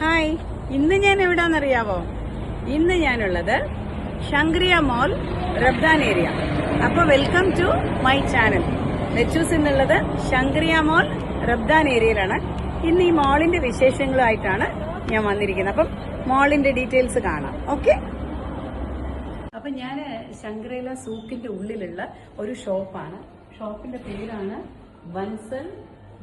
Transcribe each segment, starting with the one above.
Hi, ഇന്ന് ഞാൻ എവിടാന്നറിയാവോ? ഇന്ന് ഞാനുള്ളത് ശങ്ക്രിയ മോൾ റബ്ദാൻ ഏരിയ. അപ്പൊ welcome to my channel. Lechu's എന്നുള്ളത് ശങ്ക്രിയ മോൾ റബ്ദാൻ ഏരിയയിലാണ്. ഇന്ന് ഈ മോളിന്റെ വിശേഷങ്ങളുമായിട്ടാണ് ഞാൻ വന്നിരിക്കുന്നത്. അപ്പം മോളിന്റെ ഡീറ്റെയിൽസ് കാണാം. ഓക്കെ. അപ്പൊ ഞാൻ ശങ്ക്രിയ സൂക്കിന്റെ ഉള്ളിലുള്ള ഒരു ഷോപ്പാണ്. ഷോപ്പിന്റെ പേരാണ് ബൻസൽ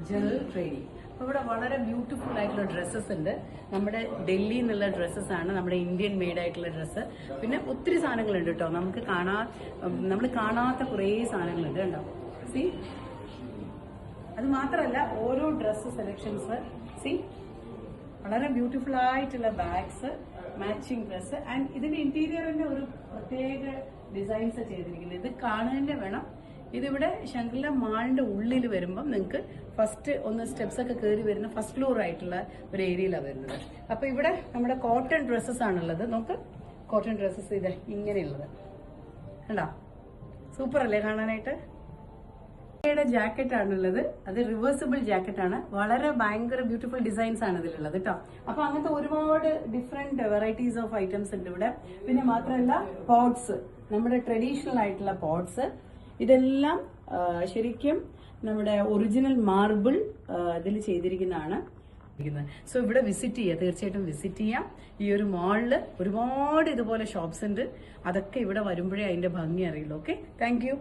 ജനറൽ ട്രേഡിംഗ്. അപ്പൊ ഇവിടെ വളരെ ബ്യൂട്ടിഫുൾ ആയിട്ടുള്ള ഡ്രസ്സസ് ഉണ്ട്. നമ്മുടെ ഡൽഹിയിൽ നിന്നുള്ള ഡ്രസ്സസ് ആണ്, നമ്മുടെ ഇന്ത്യൻ മെയ്ഡ് ആയിട്ടുള്ള ഡ്രസ്സ്. പിന്നെ ഒത്തിരി സാധനങ്ങളുണ്ട് കേട്ടോ. നമ്മൾ കാണാത്ത കുറേ സാധനങ്ങളുണ്ട് കണ്ടോ. സി, അത് മാത്രമല്ല ഓരോ ഡ്രസ്സ് സെലക്ഷൻസ് സി, വളരെ ബ്യൂട്ടിഫുൾ ആയിട്ടുള്ള ബാഗ്സ്, മാച്ചിങ് ഡ്രസ്സ്. ആൻഡ് ഇതിന്റെ ഇന്റീരിയറിന്റെ ഒരു പ്രത്യേക ഡിസൈൻസ് ചെയ്തിരിക്കുന്നത്. ഇത് കാണുന്നതിന്റെ വേണം. ഇതിവിടെ ശങ്ക്രിയ മാളിന്റെ ഉള്ളിൽ വരുമ്പം നിങ്ങൾക്ക് ഫസ്റ്റ് ഒന്ന് സ്റ്റെപ്സ് ഒക്കെ കയറി വരുന്ന ഫസ്റ്റ് ഫ്ലോർ ആയിട്ടുള്ള ഒരു ഏരിയയിലാണ് വരുന്നത്. അപ്പൊ ഇവിടെ നമ്മുടെ കോട്ടൺ ഡ്രസ്സസ് ആണുള്ളത്. നോക്ക്, കോട്ടൺ ഡ്രസ്സസ് ഇത് ഇങ്ങനെയുള്ളത് കണ്ടോ, സൂപ്പർ അല്ലേ കാണാനായിട്ട്. ജാക്കറ്റ് ആണുള്ളത്. അത് റിവേഴ്സിബിൾ ജാക്കറ്റ് ആണ്. വളരെ ഭയങ്കര ബ്യൂട്ടിഫുൾ ഡിസൈൻസ് ആണ് ഇതിലുള്ളത് കേട്ടോ. അപ്പൊ അങ്ങനത്തെ ഒരുപാട് ഡിഫറെന്റ് വെറൈറ്റീസ് ഓഫ് ഐറ്റംസ് ഉണ്ട് ഇവിടെ. പിന്നെ മാത്രമല്ല പോട്ട്സ്, നമ്മുടെ ട്രഡീഷണൽ ആയിട്ടുള്ള പോട്ട്സ്, ഇതെല്ലാം ശരിക്കും നമ്മുടെ ഒറിജിനൽ മാർബിൾ ഇതിൽ ചെയ്തിരിക്കുന്നതാണ്. സോ ഇവിടെ വിസിറ്റ് ചെയ്യുക, തീർച്ചയായിട്ടും വിസിറ്റ് ചെയ്യാം. ഈ ഒരു മാളില് ഒരുപാട് ഇതുപോലെ ഷോപ്സ് ഉണ്ട്. അതൊക്കെ ഇവിടെ വരുമ്പോഴേ അതിന്റെ ഭംഗി അറിയുള്ളൂ. Okay, thank you.